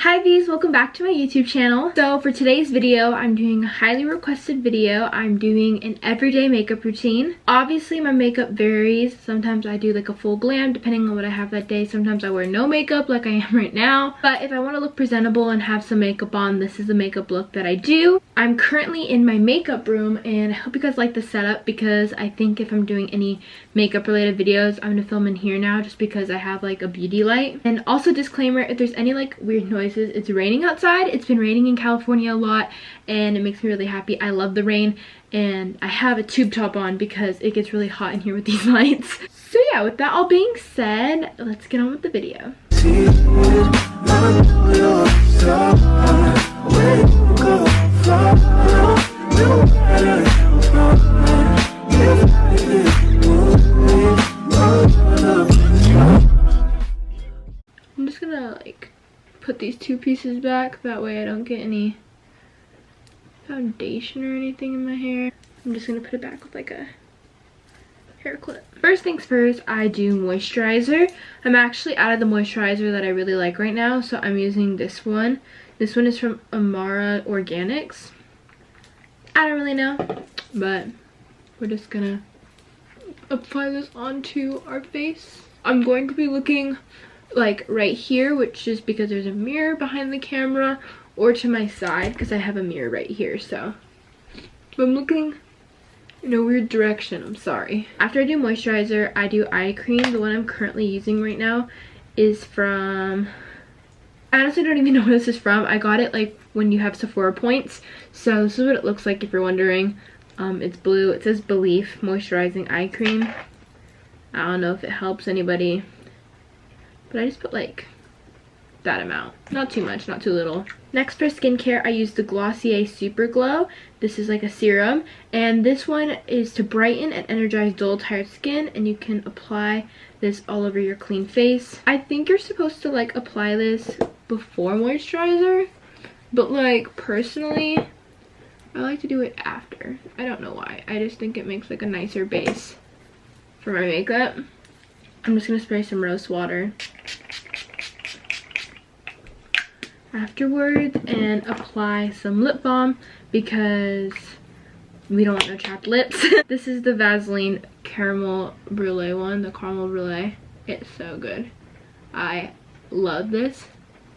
Hi V's, welcome back to my YouTube channel. So for today's video, I'm doing a highly requested video. I'm doing an everyday makeup routine. Obviously my makeup varies. Sometimes I do like a full glam depending on what I have that day. Sometimes I wear no makeup like I am right now. But if I want to look presentable and have some makeup on, this is the makeup look that I do. I'm currently in my makeup room and I hope you guys like the setup because I think if I'm doing any makeup related videos, I'm gonna film in here now just because I have like a beauty light. And also disclaimer, if there's any like weird noises, it's raining outside. It's been raining in California a lot and it makes me really happy. I love the rain and I have a tube top on because it gets really hot in here with these lights. So yeah, with that all being said, let's get on with the video. I'm just gonna like put these two pieces back, that way I don't get any foundation or anything in my hair. I'm just gonna put it back with like a hair clip. First things first, I do moisturizer. I'm actually out of the moisturizer that I really like right now, so I'm using this one. This one is from Amara Organics. I don't really know, but we're just gonna apply this onto our face. I'm going to be looking like right here, which is because there's a mirror behind the camera, or to my side because I have a mirror right here. So I'm looking in a weird direction, I'm sorry. After I do moisturizer, I do eye cream. The one I'm currently using right now is from, I honestly don't even know where this is from. I got it like when you have Sephora points. So this is what it looks like if you're wondering. It's blue. It says Belief Moisturizing Eye Cream. I don't know if it helps anybody, but I just put like that amount. Not too much, not too little. Next for skincare, I use the Glossier Super Glow. This is like a serum, and this one is to brighten and energize dull, tired skin, and you can apply this all over your clean face. I think you're supposed to like apply this before moisturizer, but like personally, I like to do it after. I don't know why. I just think it makes like a nicer base for my makeup. I'm just gonna spray some rose water afterwards and apply some lip balm because we don't want no chapped lips. This is the Vaseline Caramel Brulee one, the Caramel Brulee. It's so good. I love this.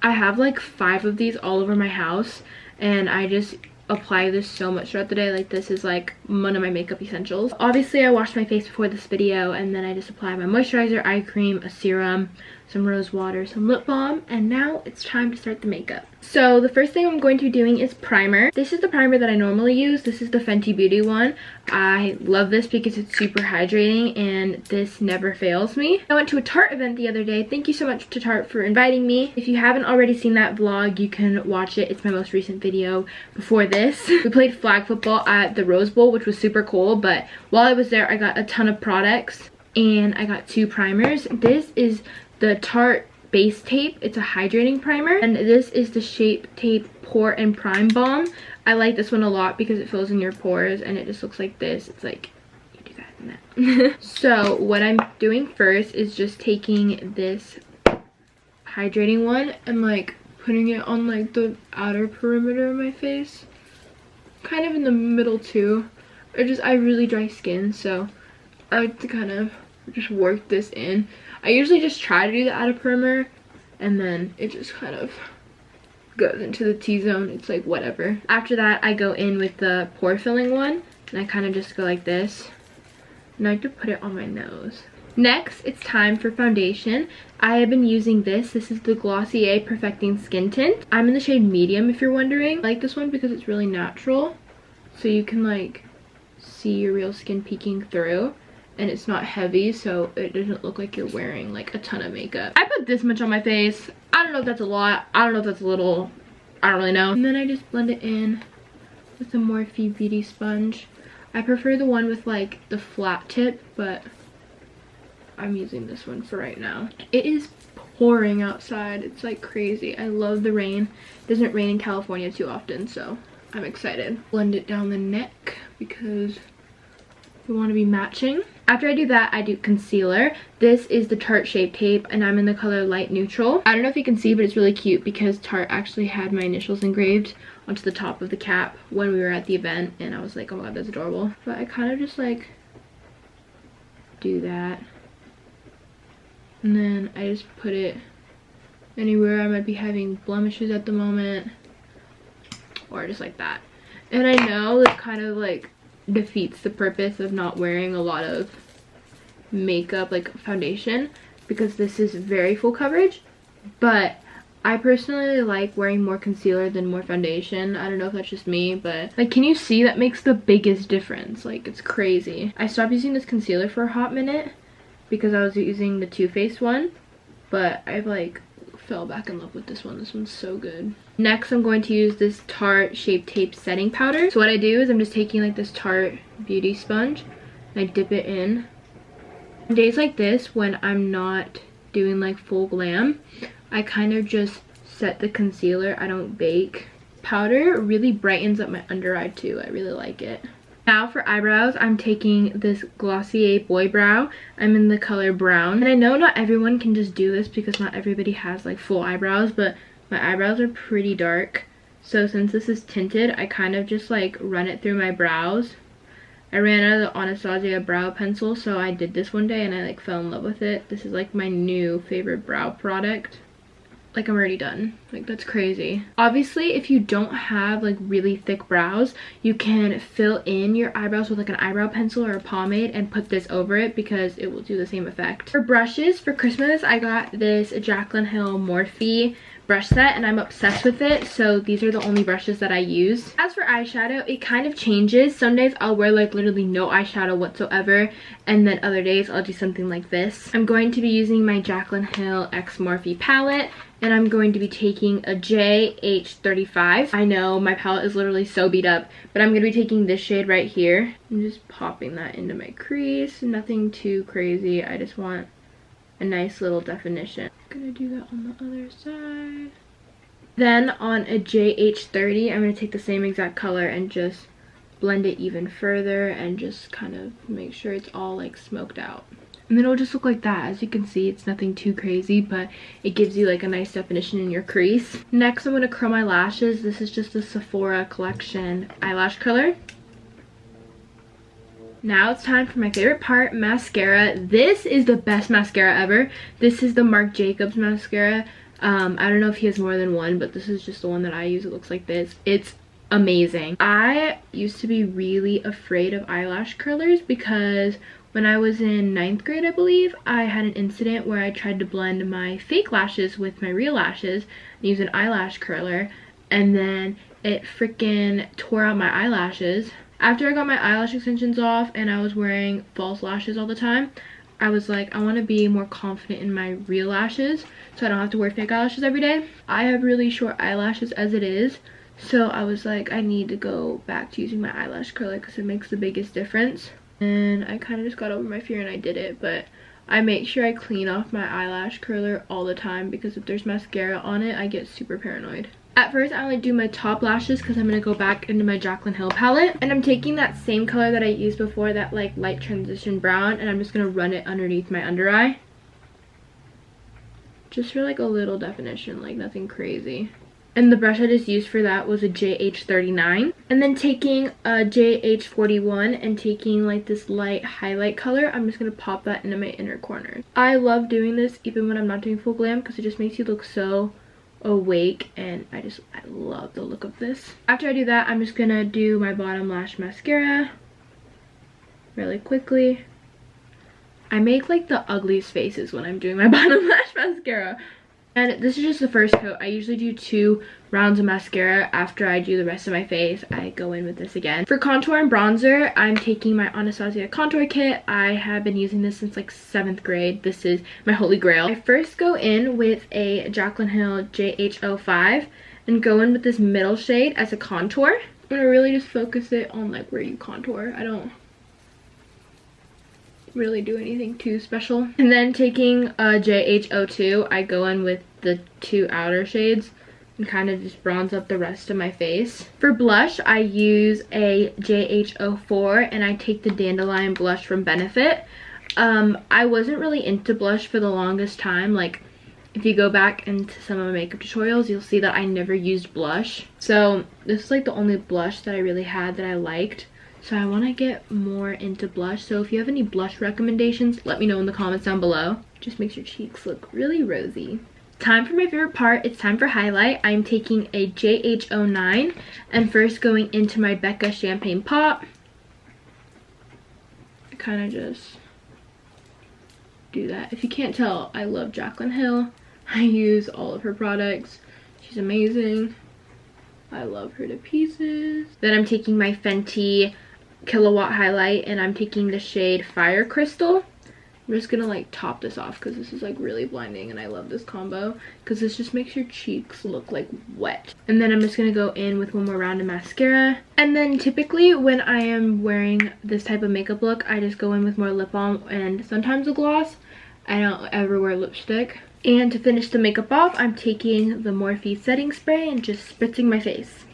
I have like 5 of these all over my house and I just apply this so much throughout the day. Like this is like one of my makeup essentials. Obviously I washed my face before this video and then I just apply my moisturizer, eye cream, a serum, some rose water, some lip balm, and now it's time to start the makeup. So the first thing I'm going to be doing is primer. This is the primer that I normally use. This is the Fenty Beauty one. I love this because it's super hydrating and this never fails me. I went to a Tarte event the other day. Thank you so much to Tarte for inviting me. If you haven't already seen that vlog, you can watch it. It's my most recent video before this. We played flag football at the Rose Bowl, which was super cool, but while I was there I got a ton of products and I got 2 primers. This is the Tarte Base Tape. It's a hydrating primer, and this is the Shape Tape Pore and Prime Balm. I like this one a lot because it fills in your pores and it just looks like this. It's like you do that and that. So what I'm doing first is just taking this hydrating one and like putting it on like the outer perimeter of my face, kind of in the middle too. I really dry skin, so I like to kind of just work this in. I usually just try to do the outer perimeter and then it just kind of goes into the T-zone. It's like whatever. After that I go in with the pore filling one and I kind of just go like this and I like to put it on my nose. Next, it's time for foundation. I have been using this. This is the Glossier Perfecting Skin Tint. I'm in the shade medium if you're wondering. I like this one because it's really natural, so you can like see your real skin peeking through. And it's not heavy, so it doesn't look like you're wearing like a ton of makeup. I put this much on my face. I don't know if that's a lot. I don't know if that's a little. I don't really know. And then I just blend it in with the Morphe Beauty Sponge. I prefer the one with like the flat tip, but I'm using this one for right now. It is pouring outside. It's like crazy. I love the rain. It doesn't rain in California too often, so I'm excited. Blend it down the neck because we want to be matching. After I do that, I do concealer. This is the Tarte Shape Tape, and I'm in the color Light Neutral. I don't know if you can see, but it's really cute because Tarte actually had my initials engraved onto the top of the cap when we were at the event, and I was like, oh my god, that's adorable. But I kind of just like do that, and then I just put it anywhere I might be having blemishes at the moment, or just like that. And I know this kind of like defeats the purpose of not wearing a lot of makeup, like foundation, because this is very full coverage, but I personally like wearing more concealer than more foundation. I don't know if that's just me, but like, can you see that makes the biggest difference? Like, it's crazy. I stopped using this concealer for a hot minute because I was using the Too Faced one, but I've like fell back in love with this one. This one's so good. Next, I'm going to use this Tarte Shape Tape setting powder. So what I do is I'm just taking like this Tarte beauty sponge and I dip it in. On days like this, when I'm not doing like full glam, I kind of just set the concealer. I don't bake. Powder really brightens up my under eye too. I really like it. Now for eyebrows, I'm taking this Glossier Boy Brow. I'm in the color brown. And I know not everyone can just do this because not everybody has like full eyebrows, but my eyebrows are pretty dark. So since this is tinted, I kind of just like run it through my brows. I ran out of the Anastasia brow pencil, so I did this one day and I like fell in love with it. This is like my new favorite brow product. Like, I'm already done. Like, that's crazy. Obviously, if you don't have like really thick brows, you can fill in your eyebrows with like an eyebrow pencil or a pomade and put this over it because it will do the same effect. For brushes, for Christmas, I got this Jaclyn Hill Morphe brush set and I'm obsessed with it, so these are the only brushes that I use. As for eyeshadow, it kind of changes. Some days I'll wear like literally no eyeshadow whatsoever, and then other days I'll do something like this. I'm going to be using my Jaclyn Hill X Morphe palette, and I'm going to be taking a JH35. I know my palette is literally so beat up, but I'm going to be taking this shade right here. I'm just popping that into my crease. Nothing too crazy. I just want a nice little definition. I'm going to do that on the other side. Then on a JH30, I'm going to take the same exact color and just blend it even further and just kind of make sure it's all like smoked out. And then it'll just look like that. As you can see, it's nothing too crazy, but it gives you like a nice definition in your crease. Next, I'm going to curl my lashes. This is just the Sephora Collection eyelash color. Now it's time for my favorite part, mascara. This is the best mascara ever. This is the Marc Jacobs mascara. I don't know if he has more than one, but this is just the one that I use. It looks like this. It's amazing. I used to be really afraid of eyelash curlers because when I was in 9th grade, I believe, I had an incident where I tried to blend my fake lashes with my real lashes and use an eyelash curler, and then it freaking tore out my eyelashes. After I got my eyelash extensions off and I was wearing false lashes all the time, I was like, I want to be more confident in my real lashes so I don't have to wear fake eyelashes every day. I have really short eyelashes as it is, so I was like, I need to go back to using my eyelash curler because it makes the biggest difference. And I kind of just got over my fear and I did it, but I make sure I clean off my eyelash curler all the time because if there's mascara on it, I get super paranoid. At first, I only do my top lashes because I'm going to go back into my Jaclyn Hill palette. And I'm taking that same color that I used before, that like light transition brown, and I'm just going to run it underneath my under eye. Just for like a little definition, like nothing crazy. And the brush I just used for that was a JH39. And then taking a JH41 and taking like this light highlight color, I'm just going to pop that into my inner corner. I love doing this even when I'm not doing full glam because it just makes you look so awake, and I love the look of this. After I do that, I'm just gonna do my bottom lash mascara really quickly. I make like the ugliest faces when I'm doing my bottom lash mascara. And this is just the first coat. I usually do 2 rounds of mascara. After I do the rest of my face, I go in with this again. For contour and bronzer, I'm taking my Anastasia contour kit. I have been using this since like 7th grade. This is my holy grail. I first go in with a Jaclyn Hill JH05 and go in with this middle shade as a contour. I'm gonna really just focus it on like where you contour. I don't really do anything too special. And then taking a JH02, I go in with the 2 outer shades and kind of just bronze up the rest of my face. For blush, I use a xoxo and I take the Dandelion blush from Benefit. I wasn't really into blush for the longest time. Like, if you go back into some of my makeup tutorials, you'll see that I never used blush. So this is like the only blush that I really had that I liked. So I want to get more into blush. So if you have any blush recommendations, let me know in the comments down below. Just makes your cheeks look really rosy. Time for my favorite part. It's time for highlight. I'm taking a JH09 and first going into my Becca Champagne Pop. I kind of just do that. If you can't tell, I love Jaclyn Hill. I use all of her products. She's amazing. I love her to pieces. Then I'm taking my Fenty Kilowatt highlight and I'm taking the shade Fire Crystal. I'm just gonna like top this off because this is like really blinding and I love this combo because this just makes your cheeks look like wet. And then I'm just gonna go in with one more round of mascara. And then typically when I am wearing this type of makeup look, I just go in with more lip balm and sometimes a gloss. I don't ever wear lipstick. And to finish the makeup off, I'm taking the Morphe setting spray and just spritzing my face.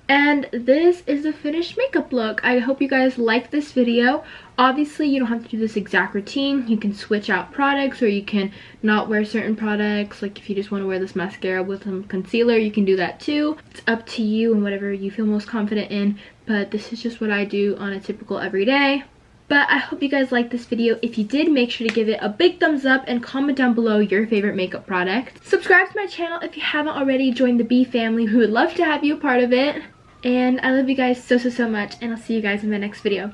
And this is the finished makeup look. I hope you guys liked this video. Obviously, you don't have to do this exact routine. You can switch out products or you can not wear certain products. Like if you just want to wear this mascara with some concealer, you can do that too. It's up to you and whatever you feel most confident in. But this is just what I do on a typical everyday. But I hope you guys liked this video. If you did, make sure to give it a big thumbs up and comment down below your favorite makeup product. Subscribe to my channel if you haven't already. Join the B family. We would love to have you a part of it. And I love you guys so much, and I'll see you guys in my next video.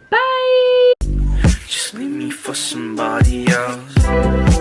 Bye! Just leave me for somebody else.